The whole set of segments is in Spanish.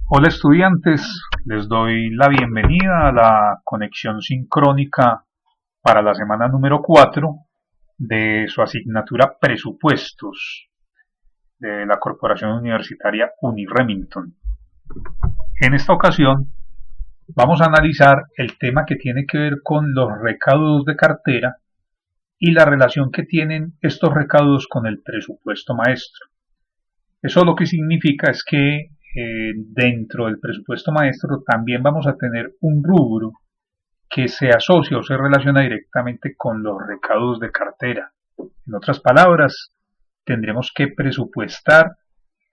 Hola estudiantes, les doy la bienvenida a la conexión sincrónica para la semana número 4 de su asignatura Presupuestos de la Corporación Universitaria Uniremington. En esta ocasión vamos a analizar el tema que tiene que ver con los recaudos de cartera y la relación que tienen estos recaudos con el presupuesto maestro. Eso lo que significa es que dentro del presupuesto maestro también vamos a tener un rubro que se asocia o se relaciona directamente con los recaudos de cartera. En otras palabras, tendremos que presupuestar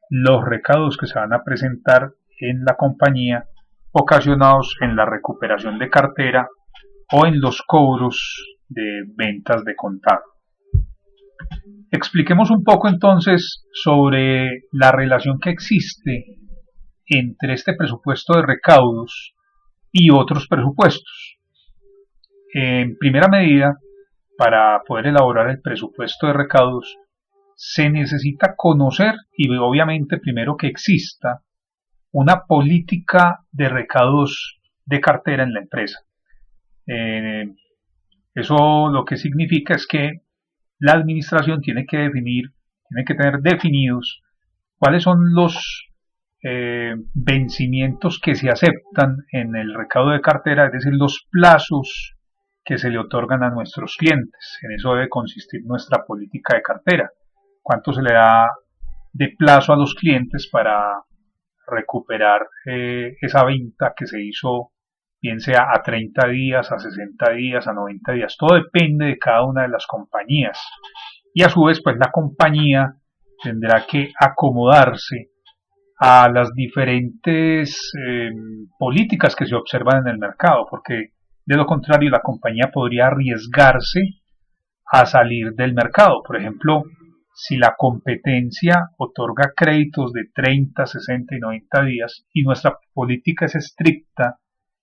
los recaudos que se van a presentar en la compañía ocasionados en la recuperación de cartera o en los cobros de ventas de contado. Expliquemos un poco entonces sobre la relación que existe entre este presupuesto de recaudos y otros presupuestos. En primera medida, para poder elaborar el presupuesto de recaudos, se necesita conocer y obviamente primero que exista una política de recaudos de cartera en la empresa. Eso lo que significa es que la administración tiene que tener definidos cuáles son los vencimientos que se aceptan en el recaudo de cartera, es decir, los plazos que se le otorgan a nuestros clientes. En eso debe consistir nuestra política de cartera. Cuánto se le da de plazo a los clientes para recuperar esa venta que se hizo, bien sea a 30 días, a 60 días, a 90 días. Todo depende de cada una de las compañías. Y a su vez, pues la compañía tendrá que acomodarse a las diferentes políticas que se observan en el mercado, porque de lo contrario la compañía podría arriesgarse a salir del mercado. Por ejemplo, si la competencia otorga créditos de 30, 60 y 90 días y nuestra política es estricta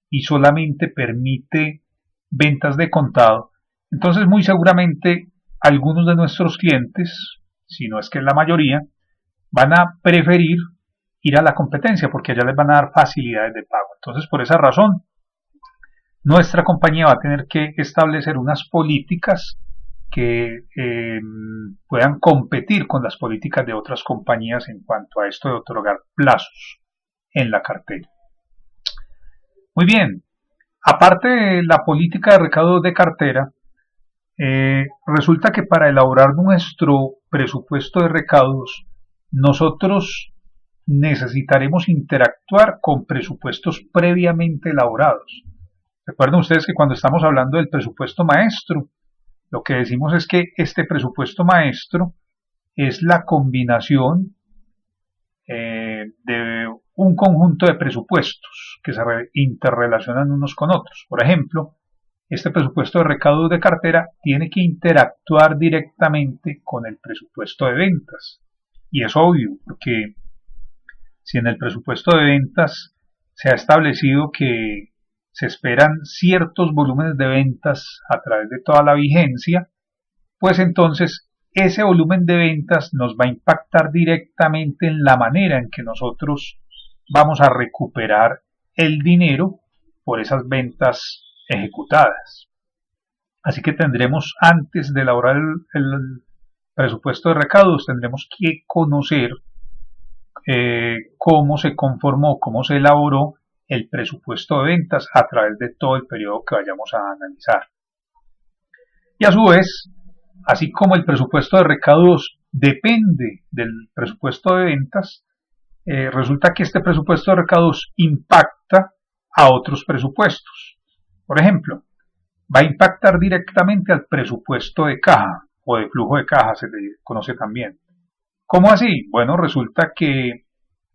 y solamente permite ventas de contado, entonces muy seguramente algunos de nuestros clientes, si no es que la mayoría, van a preferir ir a la competencia porque allá les van a dar facilidades de pago. Entonces, por esa razón, nuestra compañía va a tener que establecer unas políticas que puedan competir con las políticas de otras compañías en cuanto a esto de otorgar plazos en la cartera. Muy bien, aparte de la política de recaudo de cartera, resulta que para elaborar nuestro presupuesto de recaudos, nosotros necesitaremos interactuar con presupuestos previamente elaborados. Recuerden ustedes que cuando estamos hablando del presupuesto maestro, lo que decimos es que este presupuesto maestro es la combinación de un conjunto de presupuestos que se interrelacionan unos con otros. Por ejemplo, este presupuesto de recaudos de cartera tiene que interactuar directamente con el presupuesto de ventas. Y es obvio, porque si en el presupuesto de ventas se ha establecido que se esperan ciertos volúmenes de ventas a través de toda la vigencia, pues entonces ese volumen de ventas nos va a impactar directamente en la manera en que nosotros vamos a recuperar el dinero por esas ventas ejecutadas. Así que tendremos, antes de elaborar el presupuesto de recaudos, tendremos que conocer cómo se conformó, cómo se elaboró el presupuesto de ventas a través de todo el periodo que vayamos a analizar. Y a su vez, así como el presupuesto de recaudos depende del presupuesto de ventas, resulta que este presupuesto de recaudos impacta a otros presupuestos. Por ejemplo, va a impactar directamente al presupuesto de caja o de flujo de caja, se le conoce también. ¿Cómo así? Bueno, resulta que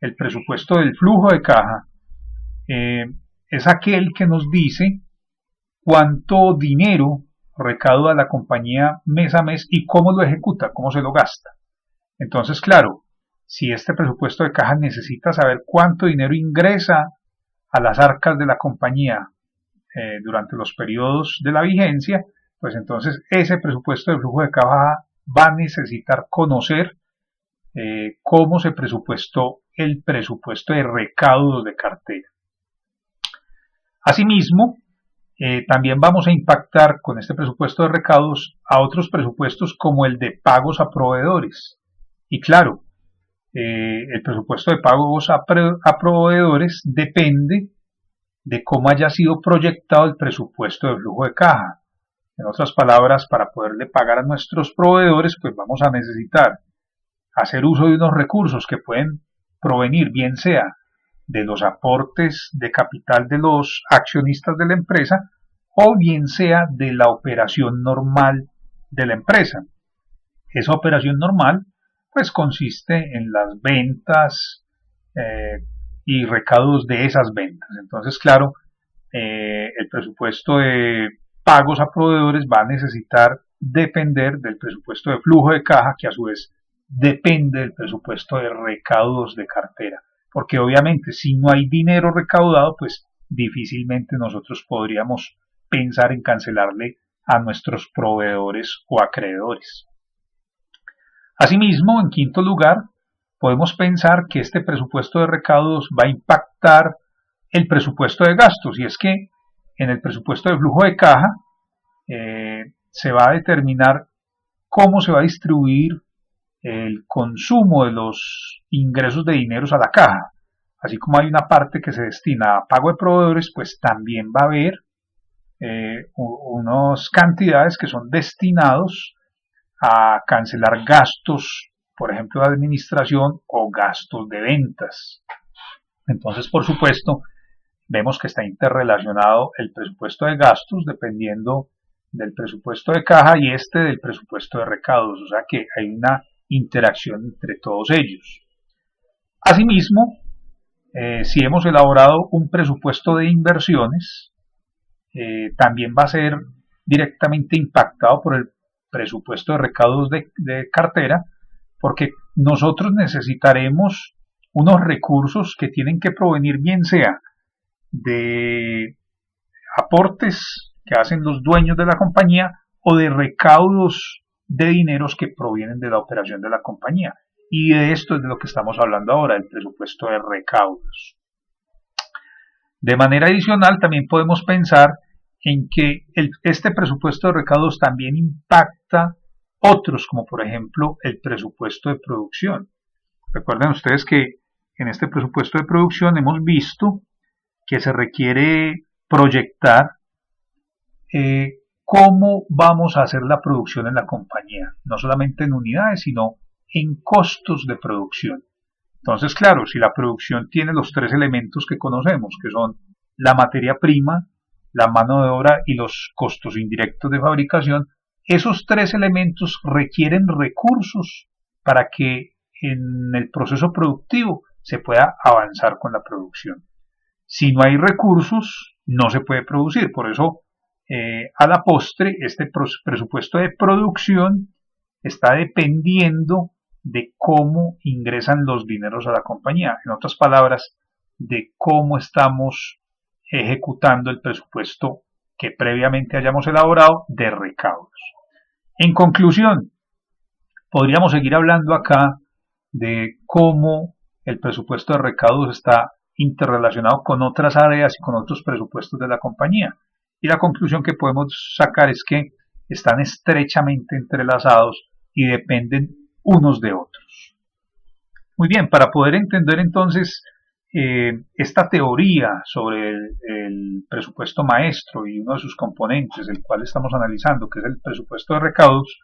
el presupuesto del flujo de caja es aquel que nos dice cuánto dinero recauda la compañía mes a mes y cómo lo ejecuta, cómo se lo gasta. Entonces, claro, si este presupuesto de caja necesita saber cuánto dinero ingresa a las arcas de la compañía durante los periodos de la vigencia, pues entonces ese presupuesto de flujo de caja va a necesitar conocer cómo se presupuestó el presupuesto de recaudos de cartera. Asimismo, también vamos a impactar con este presupuesto de recaudos a otros presupuestos como el de pagos a proveedores. Y claro, el presupuesto de pagos a proveedores depende de cómo haya sido proyectado el presupuesto de flujo de caja. En otras palabras, para poderle pagar a nuestros proveedores, pues vamos a necesitar hacer uso de unos recursos que pueden provenir bien sea de los aportes de capital de los accionistas de la empresa o bien sea de la operación normal de la empresa. Esa operación normal pues consiste en las ventas y recaudos de esas ventas. Entonces, claro, el presupuesto de pagos a proveedores va a necesitar depender del presupuesto de flujo de caja, que a su vez depende del presupuesto de recaudos de cartera. Porque obviamente si no hay dinero recaudado, pues difícilmente nosotros podríamos pensar en cancelarle a nuestros proveedores o acreedores. Asimismo, en quinto lugar, podemos pensar que este presupuesto de recaudos va a impactar el presupuesto de gastos, y es que en el presupuesto de flujo de caja se va a determinar cómo se va a distribuir el consumo de los ingresos de dineros a la caja. Así como hay una parte que se destina a pago de proveedores, pues también va a haber unas cantidades que son destinados a cancelar gastos, por ejemplo, de administración o gastos de ventas. Entonces, por supuesto, vemos que está interrelacionado el presupuesto de gastos dependiendo del presupuesto de caja y del presupuesto de recaudos, o sea que hay una interacción entre todos ellos. Asimismo, si hemos elaborado un presupuesto de inversiones, también va a ser directamente impactado por el presupuesto de recaudos de cartera, porque nosotros necesitaremos unos recursos que tienen que provenir bien sea de aportes que hacen los dueños de la compañía o de recaudos de dineros que provienen de la operación de la compañía. Y de esto es de lo que estamos hablando ahora, el presupuesto de recaudos. De manera adicional, también podemos pensar en que este presupuesto de recaudos también impacta otros, como por ejemplo el presupuesto de producción. Recuerden ustedes que en este presupuesto de producción hemos visto que se requiere proyectar cómo vamos a hacer la producción en la compañía, no solamente en unidades, sino en costos de producción. Entonces, claro, si la producción tiene los tres elementos que conocemos, que son la materia prima, la mano de obra y los costos indirectos de fabricación, esos tres elementos requieren recursos para que en el proceso productivo se pueda avanzar con la producción. Si no hay recursos, no se puede producir. Por eso, a la postre, este presupuesto de producción está dependiendo de cómo ingresan los dineros a la compañía. En otras palabras, de cómo estamos ejecutando el presupuesto que previamente hayamos elaborado de recaudos. En conclusión, podríamos seguir hablando acá de cómo el presupuesto de recaudos está interrelacionado con otras áreas y con otros presupuestos de la compañía. Y la conclusión que podemos sacar es que están estrechamente entrelazados y dependen unos de otros. Muy bien, para poder entender entonces esta teoría sobre el presupuesto maestro y uno de sus componentes, el cual estamos analizando, que es el presupuesto de recaudos,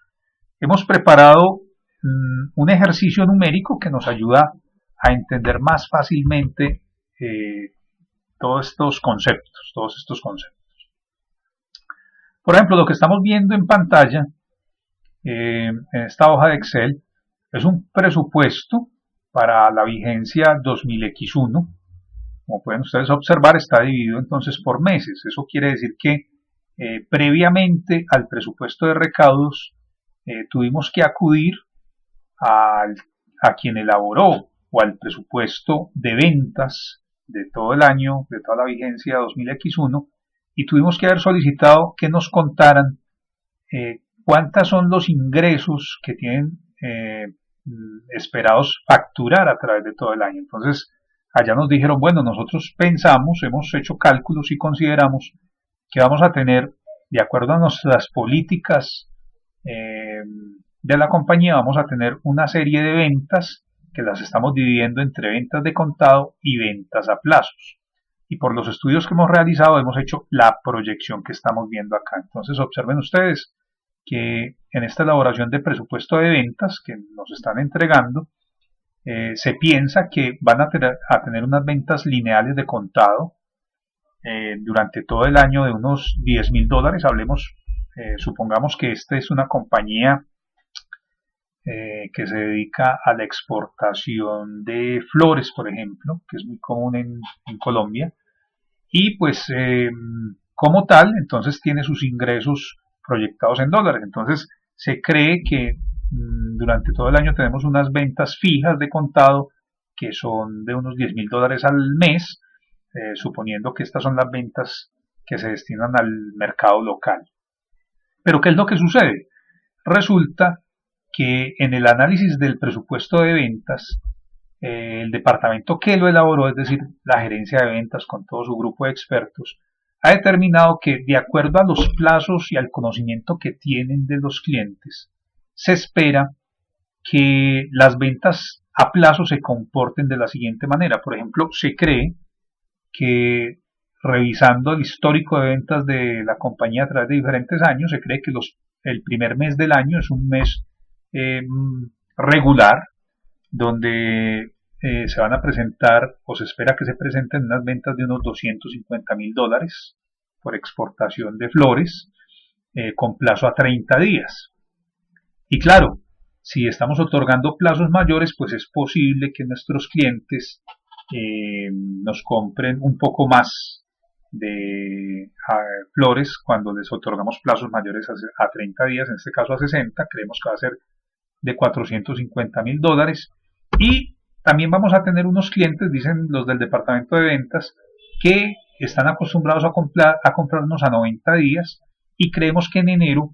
hemos preparado un ejercicio numérico que nos ayuda a entender más fácilmente todos estos conceptos. Por ejemplo, lo que estamos viendo en pantalla en esta hoja de Excel es un presupuesto para la vigencia 2000X1. Como pueden ustedes observar, está dividido entonces por meses. Eso quiere decir que previamente al presupuesto de recaudos tuvimos que acudir a quien elaboró o al presupuesto de ventas de todo el año, de toda la vigencia 2000X1, y tuvimos que haber solicitado que nos contaran cuántas son los ingresos que tienen esperados facturar a través de todo el año. Entonces, allá nos dijeron, bueno, nosotros pensamos, hemos hecho cálculos y consideramos que vamos a tener, de acuerdo a nuestras políticas de la compañía, vamos a tener una serie de ventas que las estamos dividiendo entre ventas de contado y ventas a plazos. Y por los estudios que hemos realizado hemos hecho la proyección que estamos viendo acá. Entonces observen ustedes que en esta elaboración de presupuesto de ventas que nos están entregando, se piensa que van a tener unas ventas lineales de contado durante todo el año de unos $10,000. Hablemos, supongamos que esta es una compañía que se dedica a la exportación de flores, por ejemplo, que es muy común en Colombia, y pues como tal, entonces tiene sus ingresos proyectados en dólares. Entonces se cree que durante todo el año tenemos unas ventas fijas de contado que son de unos $10,000 al mes, suponiendo que estas son las ventas que se destinan al mercado local. Pero ¿qué es lo que sucede? Resulta que en el análisis del presupuesto de ventas, el departamento que lo elaboró, es decir, la gerencia de ventas con todo su grupo de expertos, ha determinado que de acuerdo a los plazos y al conocimiento que tienen de los clientes, se espera que las ventas a plazo se comporten de la siguiente manera. Por ejemplo, se cree que revisando el histórico de ventas de la compañía a través de diferentes años, se cree que el primer mes del año es un mes regular, donde se van a presentar, o se espera que se presenten unas ventas de unos $250,000 por exportación de flores, con plazo a 30 días. Y claro, si estamos otorgando plazos mayores, pues es posible que nuestros clientes nos compren un poco más de flores cuando les otorgamos plazos mayores a 30 días, en este caso a 60, creemos que va a ser de $450,000. Y también vamos a tener unos clientes, dicen los del departamento de ventas, que están acostumbrados a comprarnos a 90 días, y creemos que en enero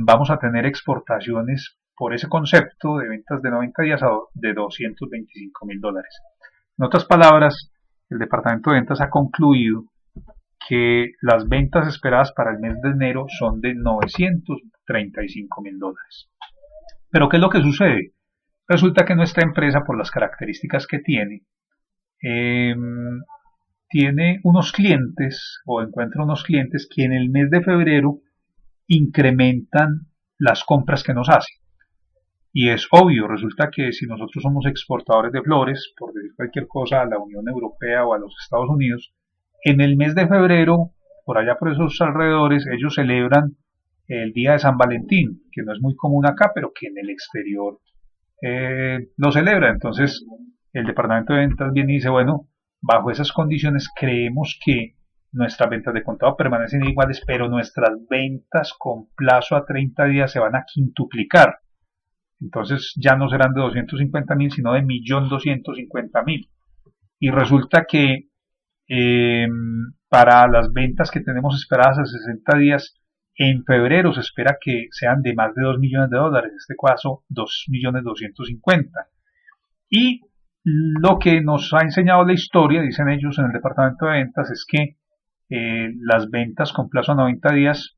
vamos a tener exportaciones por ese concepto de ventas de 90 días de $225,000. En otras palabras, el departamento de ventas ha concluido que las ventas esperadas para el mes de enero son de $935,000. Pero ¿qué es lo que sucede? Resulta que nuestra empresa, por las características que tiene unos clientes, o encuentra unos clientes que en el mes de febrero incrementan las compras que nos hacen. Y es obvio, resulta que si nosotros somos exportadores de flores, por decir cualquier cosa, a la Unión Europea o a los Estados Unidos, en el mes de febrero, por allá por esos alrededores, ellos celebran el día de San Valentín, que no es muy común acá, pero que en el exterior lo celebra. Entonces, el departamento de ventas viene y dice, bueno, bajo esas condiciones creemos que nuestras ventas de contado permanecen iguales, pero nuestras ventas con plazo a 30 días se van a quintuplicar. Entonces ya no serán de 250,000, sino de 1.250.000. Y resulta que para las ventas que tenemos esperadas a 60 días, en febrero se espera que sean de más de $2 millones, en este caso 2.250.000. Y lo que nos ha enseñado la historia, dicen ellos en el departamento de ventas, es que las ventas con plazo a 90 días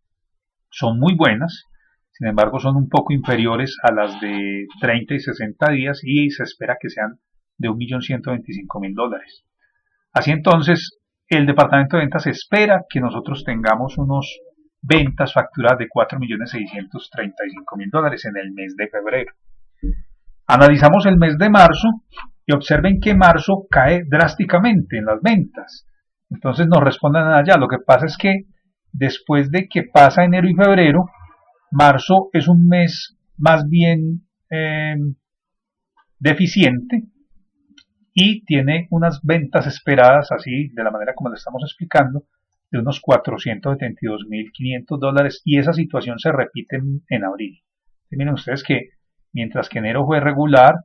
son muy buenas, sin embargo son un poco inferiores a las de 30 y 60 días, y se espera que sean de $1.125.000. Así entonces, el departamento de ventas espera que nosotros tengamos unos ventas facturadas de $4.635.000 en el mes de febrero. Analizamos el mes de marzo y observen que marzo cae drásticamente en las ventas. Entonces nos responden allá, lo que pasa es que después de que pasa enero y febrero, marzo es un mes más bien deficiente, y tiene unas ventas esperadas, así de la manera como le estamos explicando, de unos $472.500, y esa situación se repite en abril. Y miren ustedes que mientras que enero fue regular,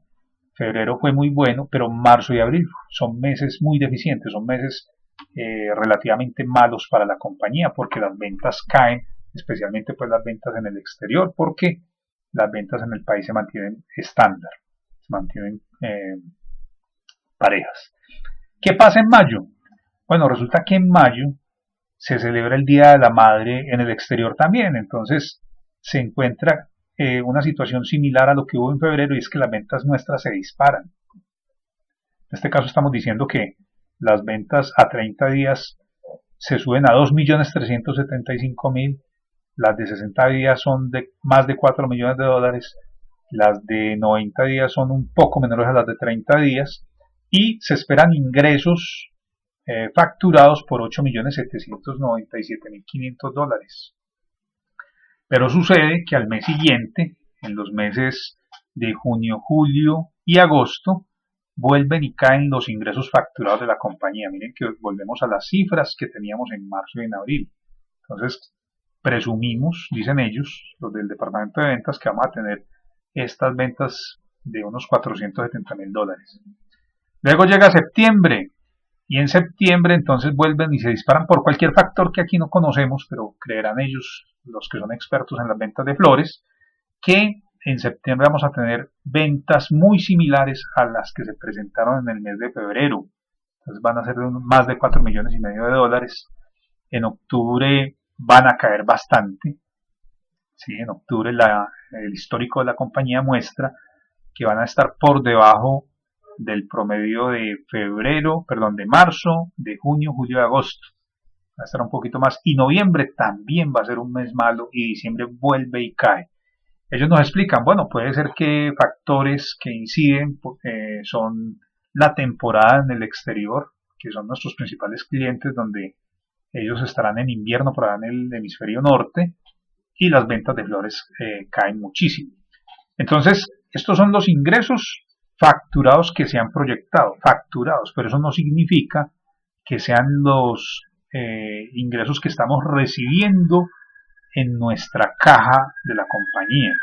febrero fue muy bueno, pero marzo y abril son meses muy deficientes, son meses relativamente malos para la compañía, porque las ventas caen, especialmente pues las ventas en el exterior, porque las ventas en el país se mantienen estándar, se mantienen parejas. ¿Qué pasa en mayo? Bueno, resulta que en mayo se celebra el Día de la Madre en el exterior también, entonces se encuentra una situación similar a lo que hubo en febrero, y es que las ventas nuestras se disparan. En este caso estamos diciendo que las ventas a 30 días se suben a 2.375.000, las de 60 días son de más de 4 millones de dólares, las de 90 días son un poco menores a las de 30 días, y se esperan ingresos facturados por 8.797.500 dólares. Pero sucede que al mes siguiente, en los meses de junio, julio y agosto, vuelven y caen los ingresos facturados de la compañía. Miren que volvemos a las cifras que teníamos en marzo y en abril. Entonces, presumimos, dicen ellos, los del departamento de ventas, que vamos a tener estas ventas de unos 470.000 dólares. Luego llega septiembre, y en septiembre entonces vuelven y se disparan por cualquier factor que aquí no conocemos, pero creerán ellos, los que son expertos en las ventas de flores, que en septiembre vamos a tener ventas muy similares a las que se presentaron en el mes de febrero. Entonces van a ser más de 4 millones y medio de dólares. En octubre van a caer bastante. Sí, en octubre el histórico de la compañía muestra que van a estar por debajo del promedio de de marzo, de junio, julio y agosto. Va a estar un poquito más. Y noviembre también va a ser un mes malo, y diciembre vuelve y cae. Ellos nos explican, bueno, puede ser que factores que inciden son la temporada en el exterior, que son nuestros principales clientes, donde ellos estarán en invierno por allá en el hemisferio norte, y las ventas de flores caen muchísimo. Entonces, estos son los ingresos facturados que se han proyectado, facturados, pero eso no significa que sean los ingresos que estamos recibiendo en nuestra caja de la compañía.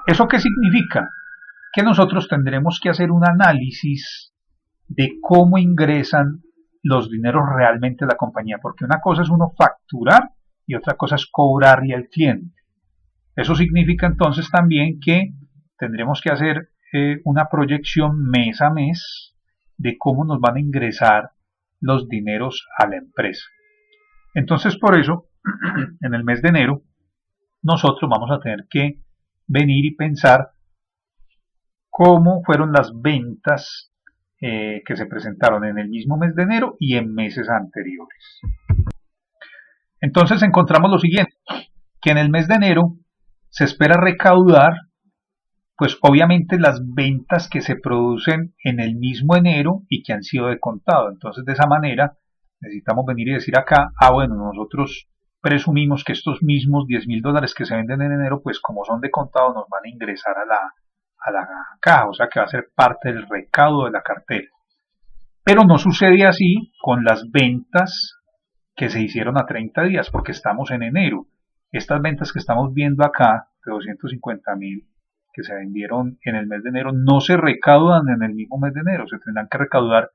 ¿Eso qué significa? Que nosotros tendremos que hacer un análisis de cómo ingresan los dineros realmente a la compañía, porque una cosa es uno facturar y otra cosa es cobrarle al cliente. Eso significa entonces también que tendremos que hacer una proyección mes a mes de cómo nos van a ingresar los dineros a la empresa. Entonces, por eso, en el mes de enero, nosotros vamos a tener que venir y pensar cómo fueron las ventas que se presentaron en el mismo mes de enero y en meses anteriores. Entonces encontramos lo siguiente, que en el mes de enero se espera recaudar, pues obviamente las ventas que se producen en el mismo enero y que han sido de contado. Entonces de esa manera necesitamos venir y decir acá, bueno, nosotros presumimos que estos mismos 10.000 dólares que se venden en enero, pues como son de contado, nos van a ingresar a la caja, o sea que va a ser parte del recaudo de la cartera. Pero no sucede así con las ventas que se hicieron a 30 días, porque estamos en enero. Estas ventas que estamos viendo acá, de 250.000, que se vendieron en el mes de enero, no se recaudan en el mismo mes de enero, se tendrán que recaudar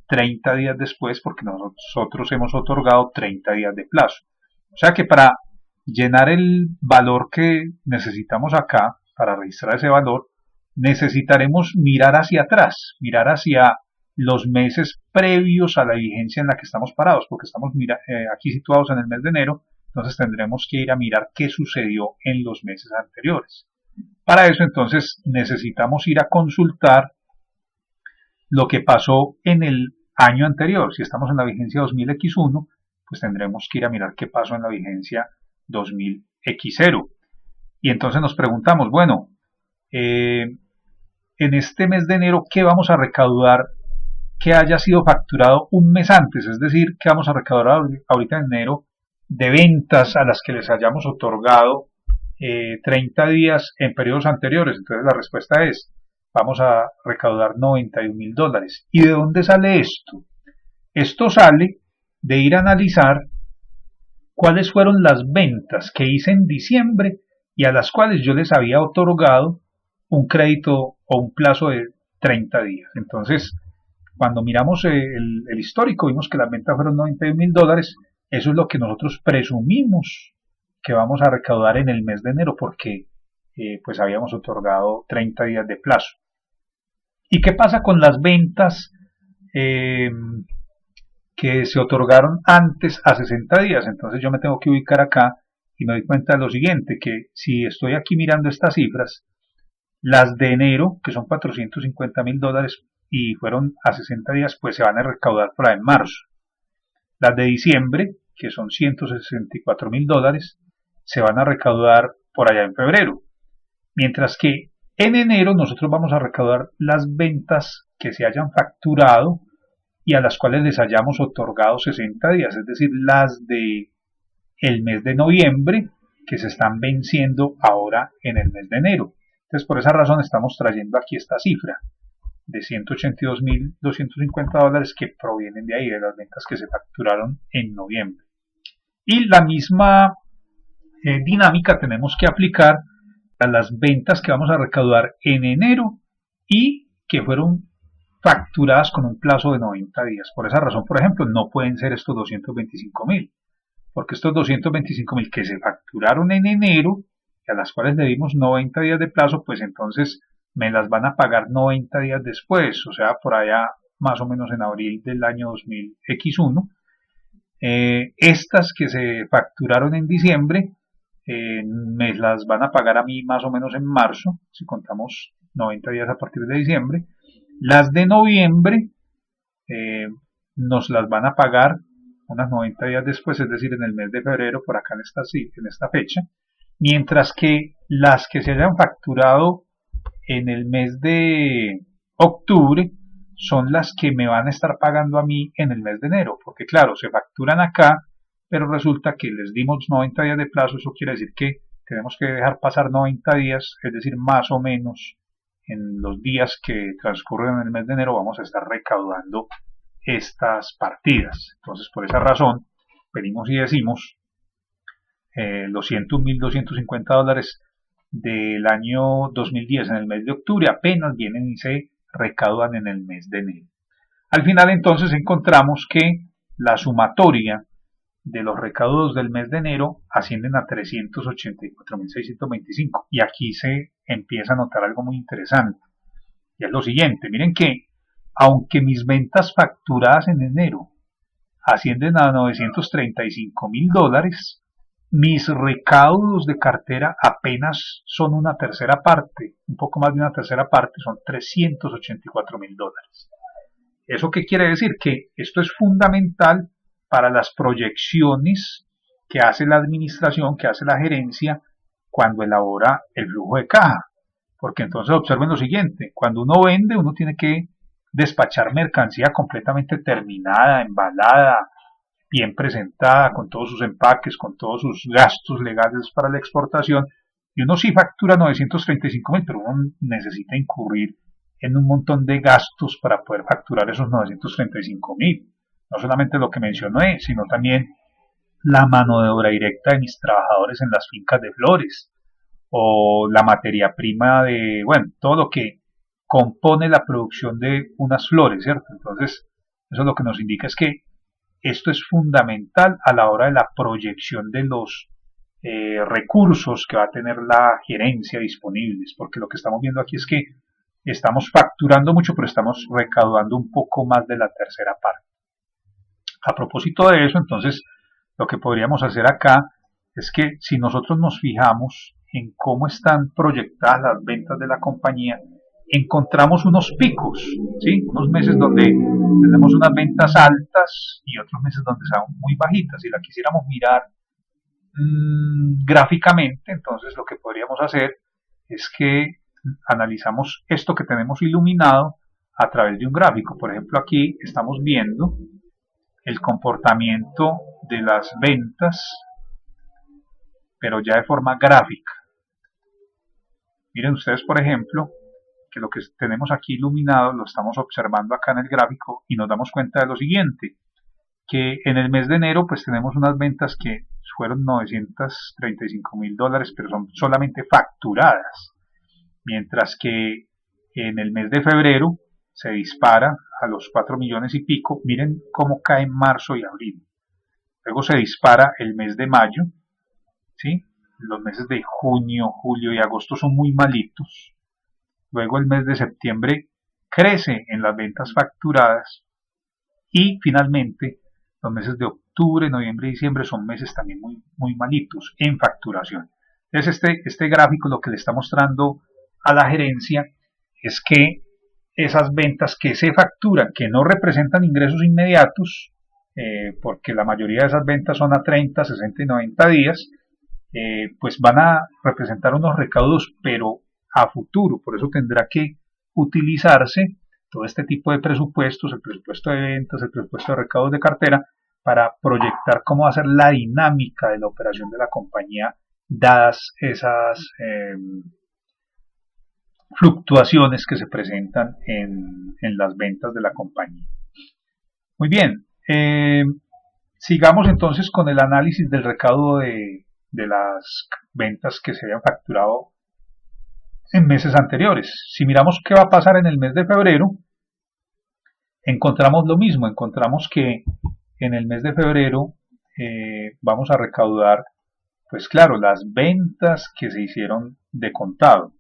30 días después, porque nosotros hemos otorgado 30 días de plazo. O sea que para llenar el valor que necesitamos acá, para registrar ese valor, necesitaremos mirar hacia atrás, mirar hacia los meses previos a la vigencia en la que estamos parados, porque estamos aquí situados en el mes de enero, entonces tendremos que ir a mirar qué sucedió en los meses anteriores. Para eso entonces necesitamos ir a consultar lo que pasó en el año anterior. Si estamos en la vigencia 2000X1, pues tendremos que ir a mirar qué pasó en la vigencia 2000X0. Y entonces nos preguntamos, bueno, en este mes de enero, ¿qué vamos a recaudar que haya sido facturado un mes antes? Es decir, ¿qué vamos a recaudar ahorita en enero de ventas a las que les hayamos otorgado 30 días en periodos anteriores? Entonces la respuesta es, vamos a recaudar 91.000 dólares. ¿Y de dónde sale esto? Esto sale de ir a analizar cuáles fueron las ventas que hice en diciembre y a las cuales yo les había otorgado un crédito o un plazo de 30 días. Entonces, cuando miramos el histórico, vimos que las ventas fueron 91.000 dólares. Eso es lo que nosotros presumimos que vamos a recaudar en el mes de enero porque pues habíamos otorgado 30 días de plazo. ¿Y qué pasa con las ventas que se otorgaron antes a 60 días? Entonces yo me tengo que ubicar acá y me doy cuenta de lo siguiente, que si estoy aquí mirando estas cifras, las de enero, que son $450.000 y fueron a 60 días, pues se van a recaudar por ahí en marzo. Las de diciembre, que son $164.000, se van a recaudar por allá en febrero. Mientras que en enero nosotros vamos a recaudar las ventas que se hayan facturado y a las cuales les hayamos otorgado 60 días, es decir, las de el mes de noviembre que se están venciendo ahora en el mes de enero. Entonces, por esa razón estamos trayendo aquí esta cifra de $182.250 que provienen de ahí, de las ventas que se facturaron en noviembre. Y la misma dinámica tenemos que aplicar a las ventas que vamos a recaudar en enero y que fueron facturadas con un plazo de 90 días. Por esa razón, por ejemplo, no pueden ser estos 225.000, porque estos 225.000 que se facturaron en enero y a las cuales le dimos 90 días de plazo, pues entonces me las van a pagar 90 días después, o sea, por allá más o menos en abril del año 2000X1. Estas que se facturaron en diciembre me las van a pagar a mí más o menos en marzo, si contamos 90 días a partir de diciembre. Las de noviembre nos las van a pagar unas 90 días después, es decir, en el mes de febrero, por acá en esta fecha, mientras que las que se hayan facturado en el mes de octubre son las que me van a estar pagando a mí en el mes de enero, porque claro, se facturan acá, pero resulta que les dimos 90 días de plazo, eso quiere decir que tenemos que dejar pasar 90 días, es decir, más o menos en los días que transcurren en el mes de enero vamos a estar recaudando estas partidas. Entonces, por esa razón, venimos y decimos los $101.250 del año 2010 en el mes de octubre apenas vienen y se recaudan en el mes de enero. Al final, entonces, encontramos que la sumatoria de los recaudos del mes de enero ascienden a 384.625 y aquí se empieza a notar algo muy interesante y es lo siguiente, miren que aunque mis ventas facturadas en enero ascienden a $935.000, mis recaudos de cartera apenas son una tercera parte, un poco más de una tercera parte, son $384.000. ¿Eso qué quiere decir? Que esto es fundamental para las proyecciones que hace la administración, que hace la gerencia cuando elabora el flujo de caja. Porque entonces observen lo siguiente, cuando uno vende, uno tiene que despachar mercancía completamente terminada, embalada, bien presentada, con todos sus empaques, con todos sus gastos legales para la exportación, y uno sí factura 935.000, pero uno necesita incurrir en un montón de gastos para poder facturar esos 935.000. No solamente lo que mencioné, sino también la mano de obra directa de mis trabajadores en las fincas de flores, o la materia prima de, bueno, todo lo que compone la producción de unas flores, ¿cierto? Entonces, eso lo que nos indica es que esto es fundamental a la hora de la proyección de los recursos que va a tener la gerencia disponibles, porque lo que estamos viendo aquí es que estamos facturando mucho, pero estamos recaudando un poco más de la tercera parte. A propósito de eso, entonces, lo que podríamos hacer acá es que si nosotros nos fijamos en cómo están proyectadas las ventas de la compañía, encontramos unos picos, ¿sí? Unos meses donde tenemos unas ventas altas y otros meses donde son muy bajitas. Si la quisiéramos mirar gráficamente, entonces lo que podríamos hacer es que analizamos esto que tenemos iluminado a través de un gráfico. Por ejemplo, aquí estamos viendo el comportamiento de las ventas, pero ya de forma gráfica. Miren ustedes, por ejemplo, que lo que tenemos aquí iluminado lo estamos observando acá en el gráfico y nos damos cuenta de lo siguiente, que en el mes de enero pues tenemos unas ventas que fueron $935.000, pero son solamente facturadas, mientras que en el mes de febrero se dispara a los 4 millones y pico. Miren cómo cae en marzo y abril. Luego se dispara el mes de mayo, ¿sí? Los meses de junio, julio y agosto son muy malitos. Luego el mes de septiembre crece en las ventas facturadas y finalmente los meses de octubre, noviembre y diciembre son meses también muy malitos en facturación. Entonces este gráfico lo que le está mostrando a la gerencia es que esas ventas que se facturan, que no representan ingresos inmediatos, porque la mayoría de esas ventas son a 30, 60 y 90 días, pues van a representar unos recaudos, pero a futuro. Por eso tendrá que utilizarse todo este tipo de presupuestos, el presupuesto de ventas, el presupuesto de recaudos de cartera, para proyectar cómo va a ser la dinámica de la operación de la compañía, dadas esas fluctuaciones que se presentan en las ventas de la compañía. Muy bien, sigamos entonces con el análisis del recaudo de las ventas que se habían facturado en meses anteriores. Si miramos qué va a pasar en el mes de febrero, encontramos lo mismo, encontramos que en el mes de febrero vamos a recaudar, pues claro, las ventas que se hicieron de contado.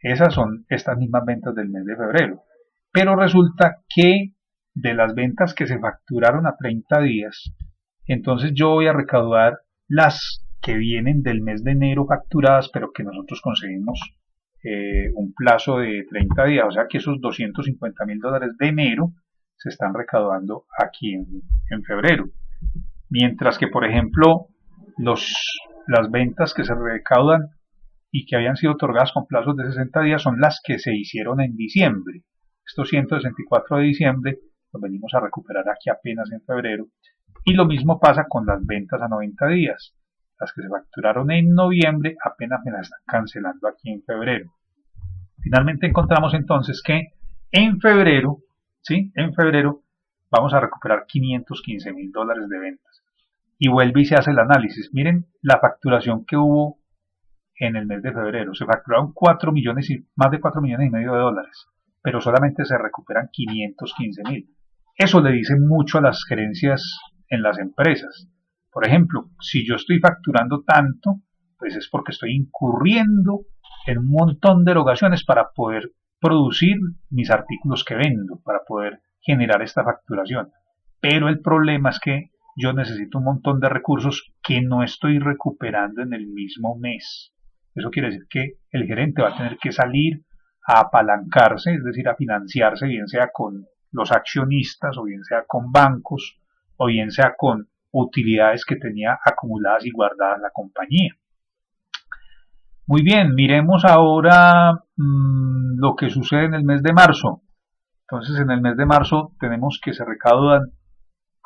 Esas son estas mismas ventas del mes de febrero. Pero resulta que de las ventas que se facturaron a 30 días, entonces yo voy a recaudar las que vienen del mes de enero facturadas, pero que nosotros conseguimos un plazo de 30 días. O sea que esos $250,000 de enero se están recaudando aquí en febrero. Mientras que, por ejemplo, las ventas que se recaudan y que habían sido otorgadas con plazos de 60 días son las que se hicieron en diciembre. Estos 164 de diciembre los venimos a recuperar aquí apenas en febrero. Y lo mismo pasa con las ventas a 90 días. Las que se facturaron en noviembre apenas me las están cancelando aquí en febrero. Finalmente encontramos entonces que en febrero, ¿sí? En febrero vamos a recuperar $515,000 de ventas. Y vuelve y se hace el análisis. Miren la facturación que hubo en el mes de febrero. Se facturaron 4 millones y más de 4 millones y medio de dólares, pero solamente se recuperan 515,000. Eso le dice mucho a las gerencias en las empresas. Por ejemplo, si yo estoy facturando tanto, pues es porque estoy incurriendo en un montón de erogaciones para poder producir mis artículos que vendo, para poder generar esta facturación. Pero el problema es que yo necesito un montón de recursos que no estoy recuperando en el mismo mes. Eso quiere decir que el gerente va a tener que salir a apalancarse, es decir, a financiarse, bien sea con los accionistas, o bien sea con bancos, o bien sea con utilidades que tenía acumuladas y guardadas la compañía. Muy bien, miremos ahora lo que sucede en el mes de marzo. Entonces, en el mes de marzo tenemos que se recaudan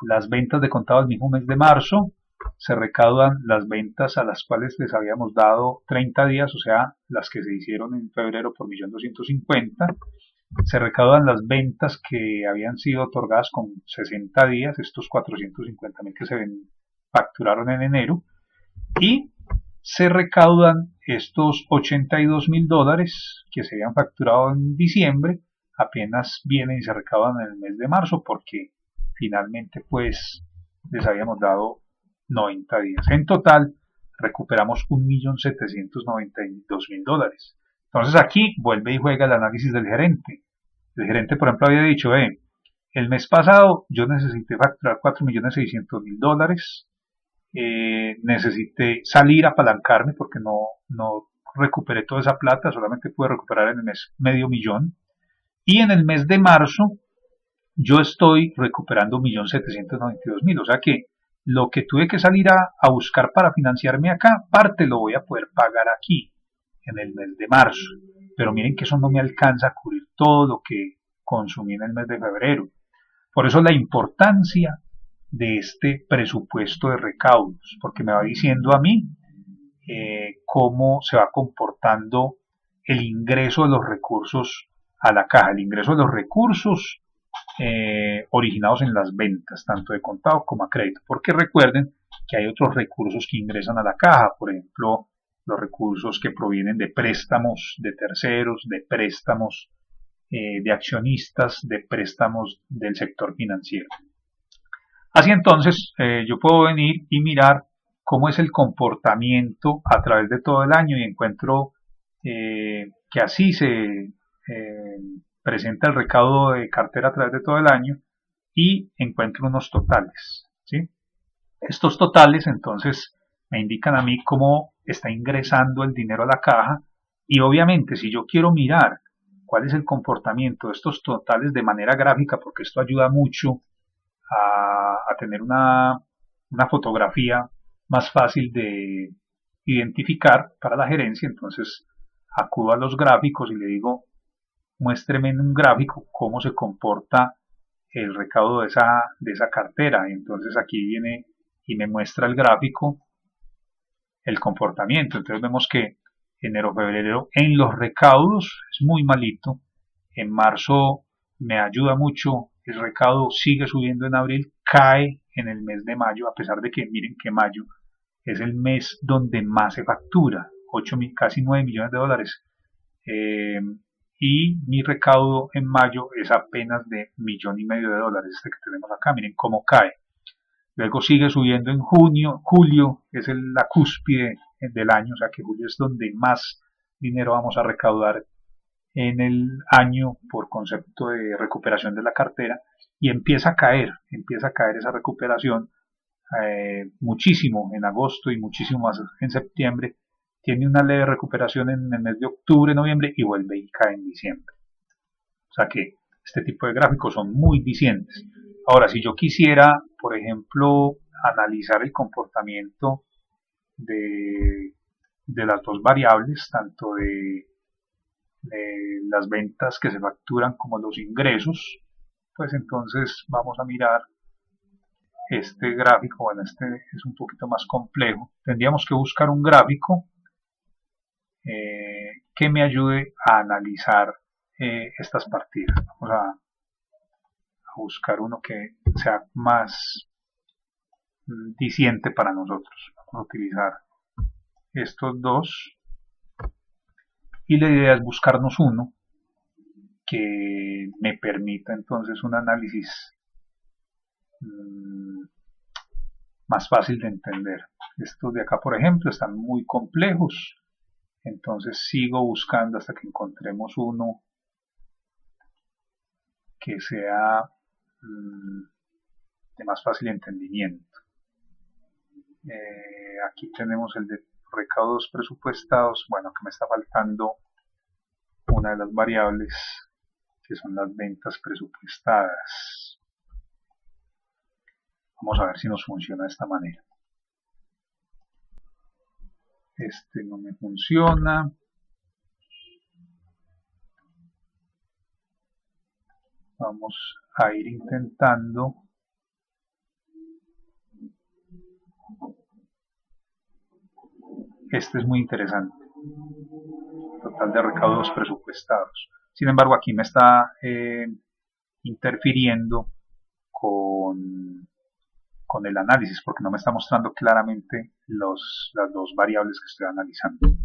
las ventas de contado del mismo mes de marzo, se recaudan las ventas a las cuales les habíamos dado 30 días, o sea, las que se hicieron en febrero por 1.250.000, se recaudan las ventas que habían sido otorgadas con 60 días, estos 450,000 que se facturaron en enero, y se recaudan estos $82,000 que se habían facturado en diciembre, apenas vienen y se recaudan en el mes de marzo, porque finalmente pues les habíamos dado 90 días. En total recuperamos $1.792.000. Entonces aquí vuelve y juega el análisis del gerente. El gerente, por ejemplo, había dicho, el mes pasado yo necesité facturar $4.600.000, necesité salir a apalancarme porque no recuperé toda esa plata, solamente pude recuperar en el mes $500,000. Y en el mes de marzo yo estoy recuperando $1.792.000, o sea que lo que tuve que salir a buscar para financiarme acá, parte lo voy a poder pagar aquí, en el mes de marzo. Pero miren que eso no me alcanza a cubrir todo lo que consumí en el mes de febrero. Por eso la importancia de este presupuesto de recaudos, porque me va diciendo a mí cómo se va comportando el ingreso de los recursos a la caja, el ingreso de los recursos originados en las ventas, tanto de contado como a crédito, porque recuerden que hay otros recursos que ingresan a la caja, por ejemplo, los recursos que provienen de préstamos de terceros, de préstamos de accionistas, de préstamos del sector financiero. Así entonces, yo puedo venir y mirar cómo es el comportamiento a través de todo el año y encuentro que así se presenta el recaudo de cartera a través de todo el año y encuentro unos totales, ¿sí? Estos totales entonces me indican a mí cómo está ingresando el dinero a la caja y obviamente si yo quiero mirar cuál es el comportamiento de estos totales de manera gráfica, porque esto ayuda mucho a tener una fotografía más fácil de identificar para la gerencia, entonces acudo a los gráficos y le digo, muéstreme en un gráfico cómo se comporta el recaudo de esa cartera. Entonces aquí viene y me muestra el gráfico, el comportamiento. Entonces vemos que enero, febrero en los recaudos es muy malito. En marzo me ayuda mucho, el recaudo sigue subiendo en abril, cae en el mes de mayo, a pesar de que miren que mayo es el mes donde más se factura, casi 9 millones de dólares. Y mi recaudo en mayo es apenas de $1,500,000, este que tenemos acá, miren cómo cae. Luego sigue subiendo en junio, julio es la cúspide del año, o sea que julio es donde más dinero vamos a recaudar en el año por concepto de recuperación de la cartera y empieza a caer esa recuperación muchísimo en agosto y muchísimo más en septiembre. Tiene una leve recuperación en el mes de octubre, noviembre y vuelve y cae en diciembre. O sea que este tipo de gráficos son muy dicientes. Ahora, si yo quisiera, por ejemplo, analizar el comportamiento de las dos variables, tanto de las ventas que se facturan como los ingresos, pues entonces vamos a mirar este gráfico. Bueno, este es un poquito más complejo. Tendríamos que buscar un gráfico que me ayude a analizar estas partidas. Vamos a buscar uno que sea más diciente para nosotros. Vamos a utilizar estos dos y la idea es buscarnos uno que me permita entonces un análisis más fácil de entender. Estos de acá, por ejemplo, están muy complejos, entonces sigo buscando hasta que encontremos uno que sea de más fácil entendimiento. Aquí tenemos el de recaudos presupuestados. Bueno, que me está faltando una de las variables que son las ventas presupuestadas. Vamos a ver si nos funciona de esta manera. Este no me funciona. Vamos a ir intentando. Este es muy interesante. Total de recaudos presupuestados. Sin embargo, aquí me está interfiriendo con el análisis porque no me está mostrando claramente las dos variables que estoy analizando.